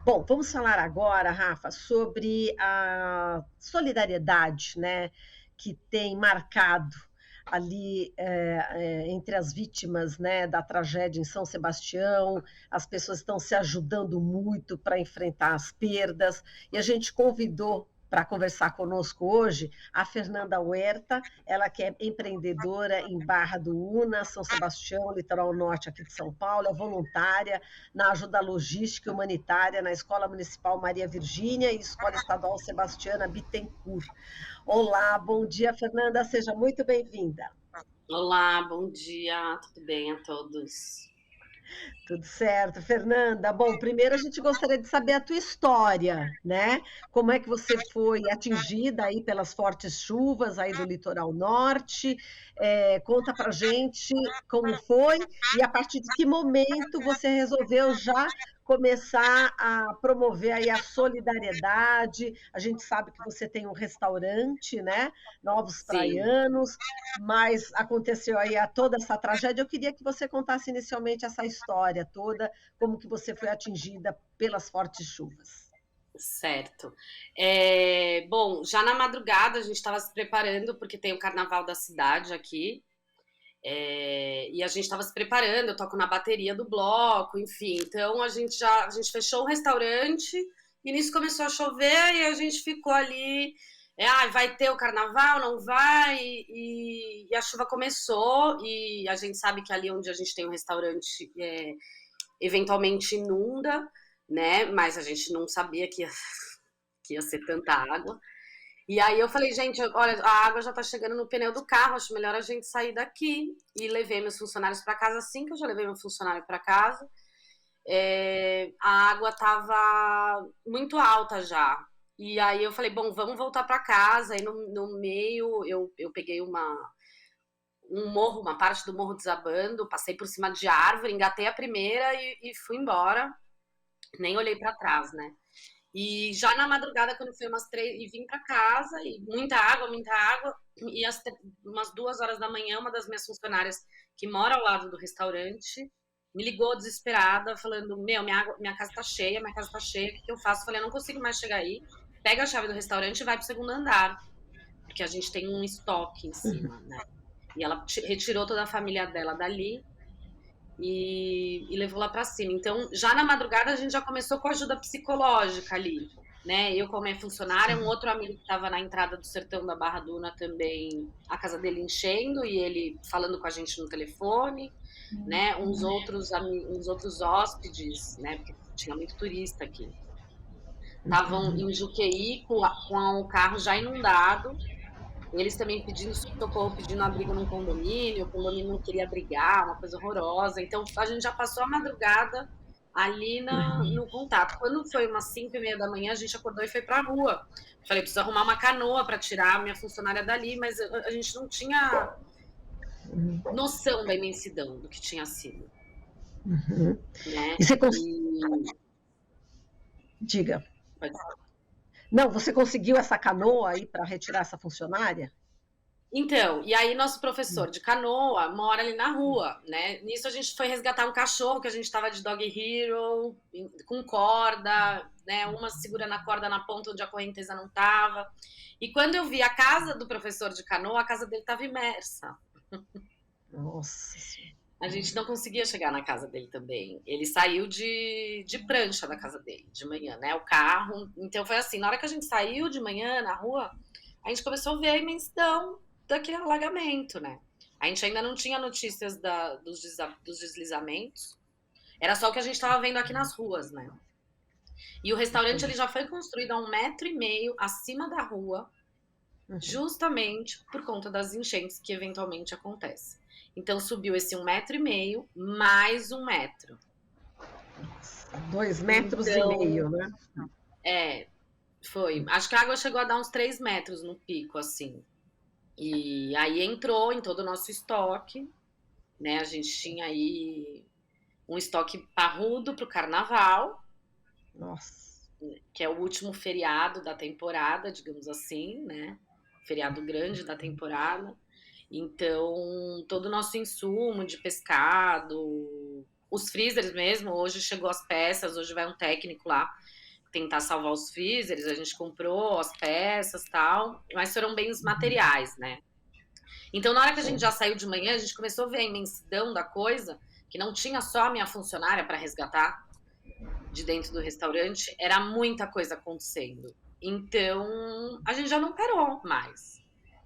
Bom, vamos falar agora, Rafa, sobre a solidariedade, né, que tem marcado ali entre as vítimas, né, da tragédia em São Sebastião. As pessoas estão se ajudando muito para enfrentar as perdas, e a gente convidou para conversar conosco hoje a Fernanda Huerta, ela que é empreendedora em Barra do Una, São Sebastião, litoral norte aqui de São Paulo, é voluntária na ajuda logística e humanitária na Escola Municipal Maria Virgínia e Escola Estadual Sebastiana Bittencourt. Olá, bom dia, Fernanda, seja muito bem-vinda. Olá, bom dia, tudo bem a todos? Tudo certo, Fernanda? Bom, primeiro a gente gostaria de saber a tua história, né? Como é que você foi atingida aí pelas fortes chuvas aí do litoral norte? Conta pra gente como foi e a partir de que momento você resolveu já começar a promover aí a solidariedade. A gente sabe que você tem um restaurante, né? Novos Sim, Praianos, mas aconteceu aí toda essa tragédia. Eu queria que você contasse inicialmente essa história toda, como que você foi atingida pelas fortes chuvas. certo. Bom, já na madrugada a gente estava se preparando, porque tem o carnaval da cidade aqui, e a gente estava se preparando, eu toco na bateria do bloco, enfim. Então a gente fechou o restaurante, e nisso começou a chover, e a gente ficou ali. Vai ter o carnaval, não vai? E a chuva começou, e a gente sabe que ali onde a gente tem um restaurante, eventualmente inunda, né? Mas a gente não sabia que ia ser tanta água. E aí eu falei, gente, olha, a água já tá chegando no pneu do carro, acho melhor a gente sair daqui. E levei meus funcionários para casa. Assim que eu já levei meu funcionário para casa, a água tava muito alta já. E aí eu falei, bom, vamos voltar para casa. E no meio eu peguei um morro, uma parte do morro desabando, passei por cima de árvore, engatei a primeira e fui embora. Nem olhei para trás, né? E já na madrugada, quando foi umas 3, e vim para casa, e muita água, e umas 2 horas da manhã, uma das minhas funcionárias que mora ao lado do restaurante me ligou desesperada, falando: Meu, minha casa tá cheia, minha casa tá cheia, o que eu faço? Eu falei: Eu não consigo mais chegar aí, pega a chave do restaurante e vai pro segundo andar, porque a gente tem um estoque em cima, né? E ela retirou toda a família dela dali, e levou lá para cima. Então, já na madrugada, a gente já começou com ajuda psicológica ali, né? Eu, como é funcionária, um outro amigo que estava na entrada do Sertão da Barra Duna também, a casa dele enchendo e ele falando com a gente no telefone, né? Uns outros hóspedes, né? Porque tinha muito turista aqui. Estavam em Juqueí com o carro já inundado, eles também pedindo socorro, pedindo abrigo num condomínio, o condomínio não queria abrigar, uma coisa horrorosa. Então a gente já passou a madrugada ali no contato. Quando foi umas 5:30 da manhã, a gente acordou e foi pra rua. Falei, preciso arrumar uma canoa para tirar a minha funcionária dali, mas a gente não tinha noção da imensidão do que tinha sido, Uhum. né? E você E diga. pode Não, você conseguiu essa canoa aí para retirar essa funcionária? Então, e aí nosso professor de canoa mora ali na rua, né? Nisso a gente foi resgatar um cachorro que a gente tava de dog hero, com corda, né? Uma segura na corda na ponta onde a correnteza não tava. E quando eu vi a casa do professor de canoa, a casa dele tava imersa. Nossa Senhora. A gente não conseguia chegar na casa dele também. Ele saiu de prancha da casa dele de manhã, né? O carro. Então foi assim, na hora que a gente saiu de manhã na rua, a gente começou a ver a imensidão daquele alagamento, né? A gente ainda não tinha notícias dos deslizamentos. Era só o que a gente estava vendo aqui nas ruas, né? E o restaurante ele já foi construído a 1,5 m acima da rua, justamente por conta das enchentes que eventualmente acontecem. Então subiu esse 1,5 m mais 1 metro. 2,5 metros, Então, né? é, foi. Acho que a água chegou a dar uns 3 metros no pico, assim. E aí entrou em todo o nosso estoque, né? A gente tinha aí um estoque parrudo para o carnaval, Nossa. que é o último feriado da temporada, digamos assim, né? Feriado grande da temporada. Então, todo o nosso insumo de pescado, os freezers mesmo, hoje chegou as peças, hoje vai um técnico lá tentar salvar os freezers, a gente comprou as peças e tal, mas foram bens materiais, né? Então, na hora que a gente já saiu de manhã, a gente começou a ver a imensidão da coisa, que não tinha só a minha funcionária para resgatar de dentro do restaurante, era muita coisa acontecendo. Então, a gente já não parou mais,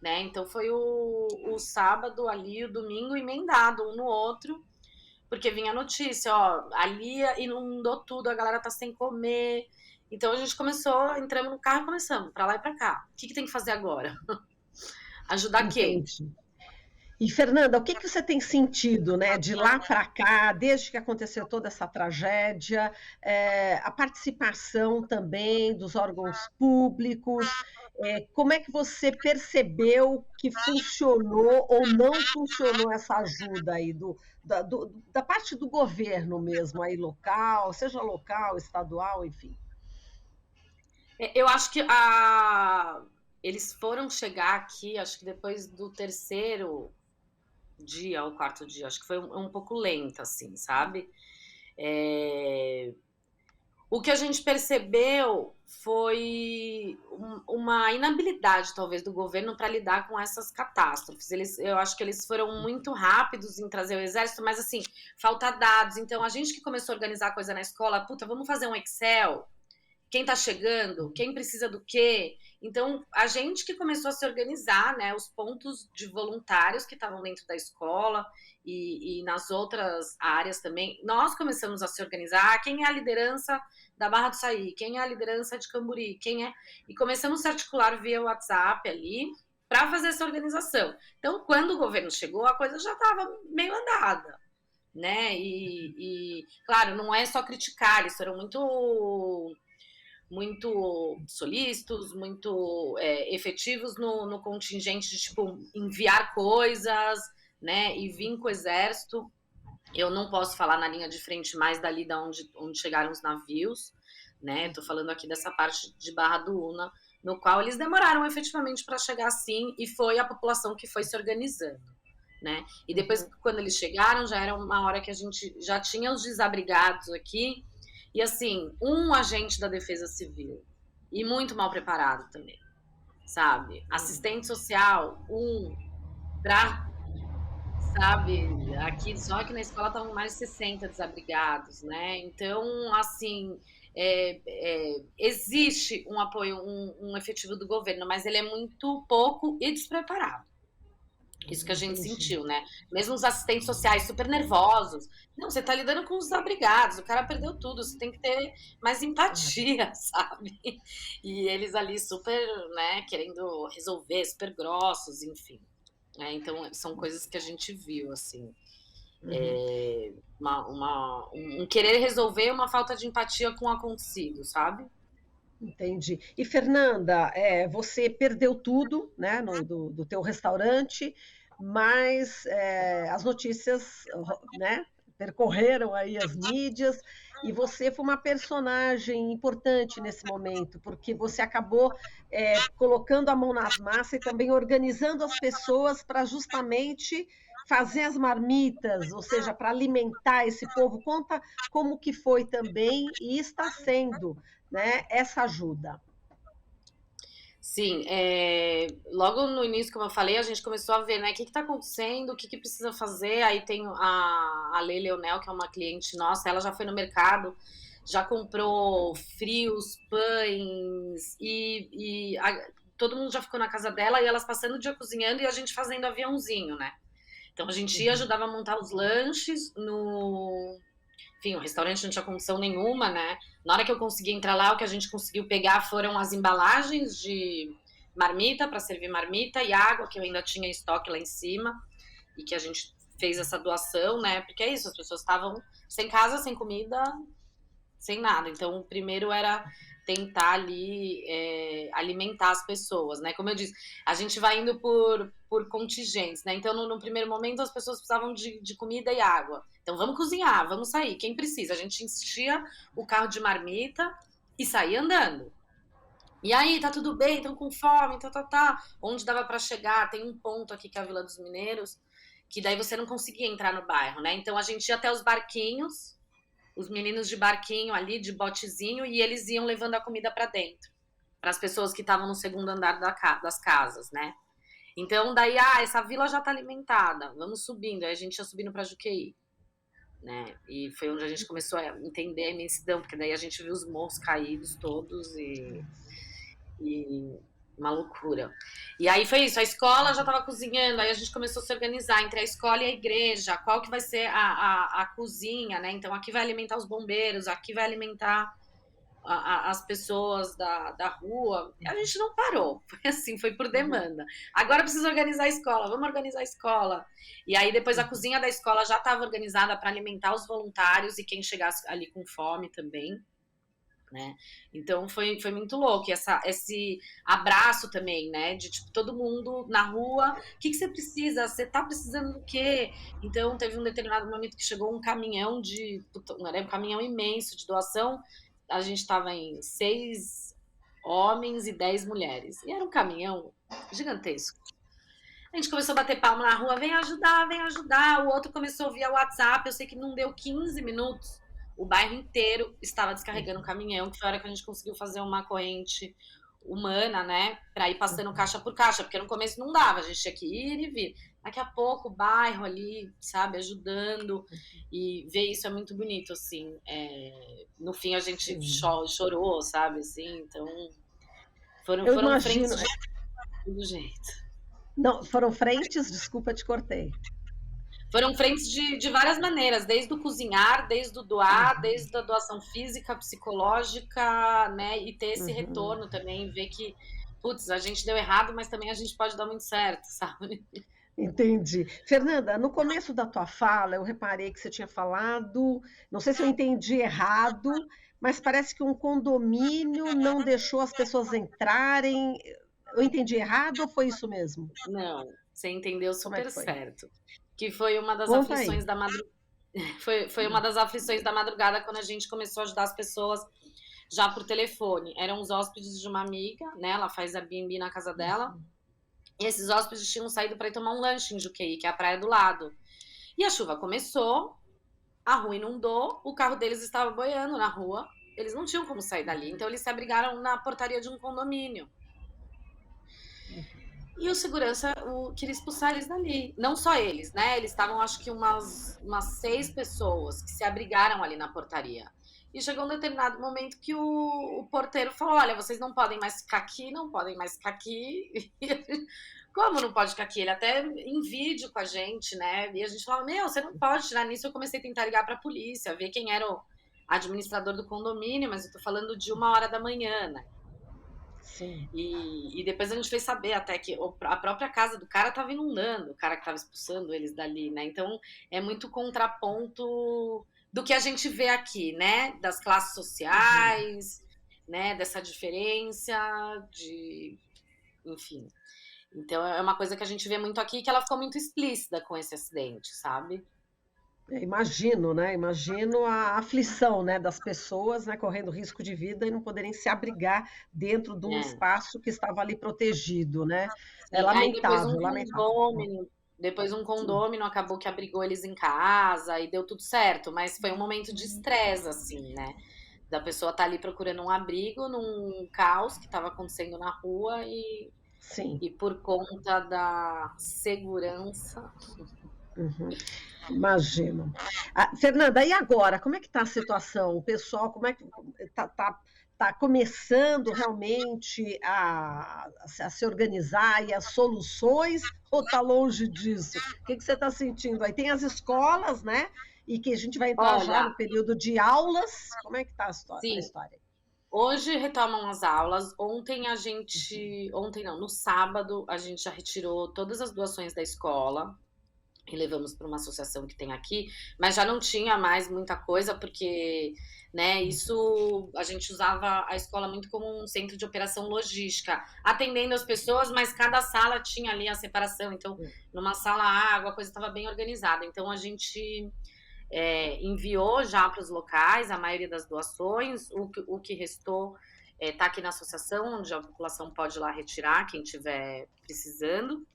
né? Então, foi o sábado ali, o domingo emendado um no outro, porque vinha a notícia, ó, ali inundou tudo, a galera tá sem comer. Então, a gente começou, entramos no carro e começamos, para lá e para cá. O que tem que fazer agora? Ajudar quem? Entendi. E, Fernanda, o que que você tem sentido, né, de lá para cá, desde que aconteceu toda essa tragédia, a participação também dos órgãos públicos, como é que você percebeu que funcionou ou não funcionou essa ajuda aí da parte do governo mesmo, aí local, estadual, enfim? Eu acho que eles foram chegar aqui, acho que depois do terceiro dia ou quarto dia, acho que foi um pouco lenta, assim, sabe? É, O que a gente percebeu foi uma inabilidade, talvez, do governo para lidar com essas catástrofes. Eu acho que eles foram muito rápidos em trazer o exército, mas assim, falta dados. Então, a gente que começou a organizar a coisa na escola, puta, vamos fazer um Excel? Quem está chegando, quem precisa do quê. Então, a gente que começou a se organizar, né, os pontos de voluntários que estavam dentro da escola e nas outras áreas também, nós começamos a se organizar. Quem é a liderança da Barra do Saí? Quem é a liderança de Camburi? Quem é? E começamos a se articular via WhatsApp ali para fazer essa organização. Então, quando o governo chegou, a coisa já estava meio andada, né? Claro, não é só criticar, eles foram muito solícitos, muito efetivos no contingente de tipo, enviar coisas, né? E vir com o exército. Eu não posso falar na linha de frente mais dali da onde chegaram os navios, né? Estou falando aqui dessa parte de Barra do Una, no qual eles demoraram efetivamente para chegar assim, e foi a população que foi se organizando, né? E depois, quando eles chegaram, já era uma hora que a gente já tinha os desabrigados aqui, e assim, um agente da Defesa Civil, e muito mal preparado também, sabe? Assistente social, para, sabe, aqui, só que na escola estavam mais de 60 desabrigados, né? Então, assim, existe um apoio, um efetivo do governo, mas ele é muito pouco e despreparado. Isso que a gente Entendi. sentiu, né? Mesmo os assistentes sociais super nervosos. Não, você tá lidando com os desabrigados, o cara perdeu tudo, você tem que ter mais empatia, sabe? E eles ali super, né, querendo resolver, super grossos, enfim. Então, são coisas que a gente viu, assim. Um querer resolver e uma falta de empatia com o acontecido, sabe? Entendi. E Fernanda, você perdeu tudo, né, do teu restaurante, mas as notícias, né, percorreram aí as mídias e você foi uma personagem importante nesse momento, porque você acabou colocando a mão nas massas e também organizando as pessoas para justamente fazer as marmitas, ou seja, para alimentar esse povo. Conta como que foi também e está sendo, né, essa ajuda. Sim, logo no início, como eu falei, a gente começou a ver, né, o que está acontecendo, o que precisa fazer. Aí tem a Lei Leonel, que é uma cliente nossa, ela já foi no mercado, já comprou frios, pães, todo mundo já ficou na casa dela, e elas passando o dia cozinhando e a gente fazendo aviãozinho, né? Então a gente ia, ajudava a montar os lanches enfim, o restaurante não tinha condição nenhuma, né? Na hora que eu consegui entrar lá, o que a gente conseguiu pegar foram as embalagens de marmita, para servir marmita, e água, que eu ainda tinha em estoque lá em cima, e que a gente fez essa doação, né? Porque é isso, as pessoas estavam sem casa, sem comida, sem nada. Então, o primeiro era tentar ali alimentar as pessoas, né? Como eu disse, a gente vai indo por contingentes, né? Então, no primeiro momento, as pessoas precisavam de comida e água. Então, vamos cozinhar, vamos sair. Quem precisa? A gente enchia o carro de marmita e saía andando. E aí, tá tudo bem, estão com fome, tá. Onde dava para chegar? Tem um ponto aqui que é a Vila dos Mineiros, que daí você não conseguia entrar no bairro, né? Então a gente ia até os barquinhos, os meninos de barquinho ali, de botezinho, e eles iam levando a comida para dentro, para as pessoas que estavam no segundo andar das casas, né? Então daí, essa vila já tá alimentada, vamos subindo. Aí a gente ia subindo para Juqueí, né? E foi onde a gente começou a entender a imensidão, porque daí a gente viu os morros caídos todos e uma loucura. E aí foi isso, a escola já estava cozinhando, aí a gente começou a se organizar entre a escola e a igreja, qual que vai ser a cozinha, né? Então aqui vai alimentar os bombeiros, aqui vai alimentar as pessoas da rua. E a gente não parou, foi assim, foi por demanda. Agora precisa organizar a escola, vamos organizar a escola. E aí depois a cozinha da escola já estava organizada para alimentar os voluntários e quem chegasse ali com fome também. Né? Então foi muito louco. E esse abraço também, né? De tipo, todo mundo na rua, o que você precisa? Você tá precisando do quê? Então teve um determinado momento que chegou um caminhão era um caminhão imenso de doação. A gente estava em 6 homens e 10 mulheres. E era um caminhão gigantesco. A gente começou a bater palma na rua, vem ajudar, vem ajudar. O outro começou via WhatsApp, eu sei que não deu 15 minutos. O bairro inteiro estava descarregando um caminhão, que foi a hora que a gente conseguiu fazer uma corrente humana, né? Para ir passando caixa por caixa, porque no começo não dava, a gente tinha que ir e vir. Daqui a pouco o bairro ali, sabe, ajudando. E ver isso é muito bonito, assim. No fim a gente chorou, sabe, assim. Então foram frentes de todo jeito. Não, foram frentes, desculpa, te cortei. Foram frentes de várias maneiras, desde o cozinhar, desde o doar, desde a doação física, psicológica, né? E ter esse retorno também, ver que, putz, a gente deu errado, mas também a gente pode dar muito certo, sabe? Entendi. Fernanda, no começo da tua fala, eu reparei que você tinha falado, não sei se eu entendi errado, mas parece que um condomínio não deixou as pessoas entrarem. Eu entendi errado ou foi isso mesmo? Não, você entendeu Como é super que foi? certo. Que foi uma das Conta aí. aflições da madrugada. Foi uma das aflições da madrugada quando a gente começou a ajudar as pessoas já por telefone. Eram os hóspedes de uma amiga, né? Ela faz Airbnb na casa dela. E esses hóspedes tinham saído para ir tomar um lanche em Juqueí, que é a praia do lado. E a chuva começou, a rua inundou, o carro deles estava boiando na rua, eles não tinham como sair dali, então eles se abrigaram na portaria de um condomínio. E o segurança queria expulsar eles dali. Não só eles, né? Eles estavam, acho que umas 6 pessoas que se abrigaram ali na portaria. E chegou um determinado momento que o porteiro falou: olha, vocês não podem mais ficar aqui, não podem mais ficar aqui. Como não pode ficar aqui? Ele até em vídeo com a gente, né? E a gente falava: meu, você não pode tirar. Nisso eu comecei a tentar ligar para a polícia, ver quem era o administrador do condomínio, mas eu tô falando de 1h da manhã, né? Sim. E depois a gente fez saber até que a própria casa do cara estava inundando, o cara que estava expulsando eles dali, né? Então é muito contraponto do que a gente vê aqui, né? Das classes sociais, né? Dessa diferença, enfim. Então é uma coisa que a gente vê muito aqui, que ela ficou muito explícita com esse acidente, sabe? Imagino, né? Imagino a aflição, né, das pessoas, né, correndo risco de vida e não poderem se abrigar dentro de um É. espaço que estava ali protegido, né? É Sim, aí lamentável, lamentável. depois um condômino acabou que abrigou eles em casa e deu tudo certo, mas foi um momento de estresse, assim, né? Da pessoa estar ali procurando um abrigo num caos que estava acontecendo na rua Sim. e por conta da segurança. Uhum. Imagino. Fernanda, e agora? Como é que está a situação? O pessoal, como é que tá começando realmente a se organizar e as soluções ou está longe disso? O que você está sentindo aí? Tem as escolas, né? E que a gente vai entrar já Olha, no período de aulas. Como é que está a sim, história? hoje retomam as aulas. Ontem não, no sábado a gente já retirou todas as doações da escola e levamos para uma associação que tem aqui, mas já não tinha mais muita coisa, porque, né, isso a gente usava a escola muito como um centro de operação logística, atendendo as pessoas, mas cada sala tinha ali a separação, então, numa sala a água, a coisa estava bem organizada, então a gente enviou já para os locais a maioria das doações, o que restou está aqui na associação, onde a população pode ir lá retirar, quem estiver precisando.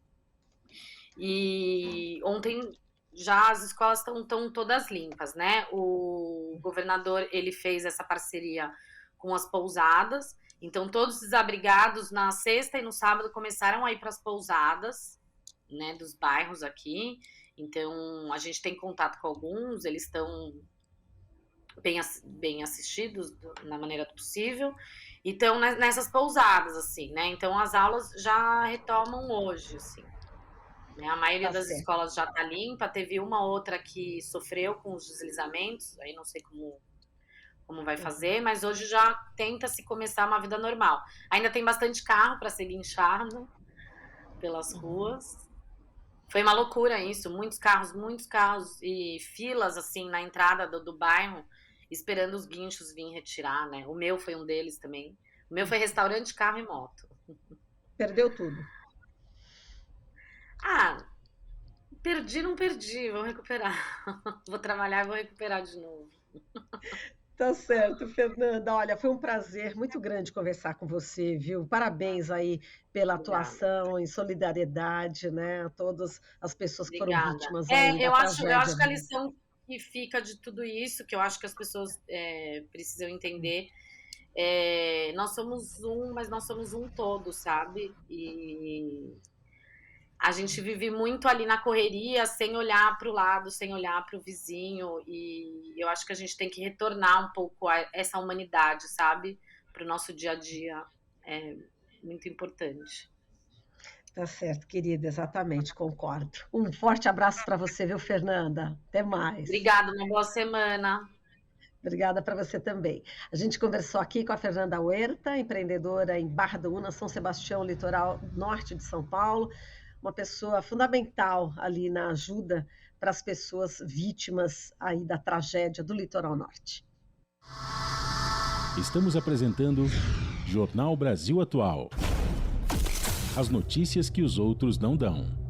E ontem já as escolas estão todas limpas, né? O governador ele fez essa parceria com as pousadas, então todos os desabrigados na sexta e no sábado começaram a ir para as pousadas, né, dos bairros aqui. Então a gente tem contato com alguns, eles estão bem assistidos na maneira possível. Então nessas pousadas assim, né? Então as aulas já retomam hoje, assim. Né? A maioria Tá das certo. escolas já está limpa, teve uma outra que sofreu com os deslizamentos, aí não sei como vai fazer, mas hoje já tenta se começar uma vida normal. Ainda tem bastante carro para ser guinchado pelas ruas. Foi uma loucura isso, muitos carros e filas assim na entrada do bairro, esperando os guinchos virem retirar, né? O meu foi um deles também. O meu foi restaurante, carro e moto. Perdeu tudo. Ah, perdi, não perdi, vou recuperar. Vou trabalhar e vou recuperar de novo. Tá certo, Fernanda. Olha, foi um prazer muito grande conversar com você, viu? Parabéns aí pela Obrigada. atuação em solidariedade, né, a todas as pessoas que foram Obrigada. vítimas aí da Eu tragédia. acho que a lição que fica de tudo isso, que eu acho que as pessoas precisam entender, nós somos um, mas nós somos um todo, sabe? E a gente vive muito ali na correria, sem olhar para o lado, sem olhar para o vizinho, e eu acho que a gente tem que retornar um pouco a essa humanidade, sabe? Para o nosso dia a dia. É muito importante. Tá certo, querida, exatamente, concordo. Um forte abraço para você, viu, Fernanda? Até mais. Obrigada, uma boa semana. Obrigada para você também. A gente conversou aqui com a Fernanda Huerta, empreendedora em Barra do Una, São Sebastião, litoral norte de São Paulo, uma pessoa fundamental ali na ajuda para as pessoas vítimas aí da tragédia do litoral norte. Estamos apresentando Jornal Brasil Atual. As notícias que os outros não dão.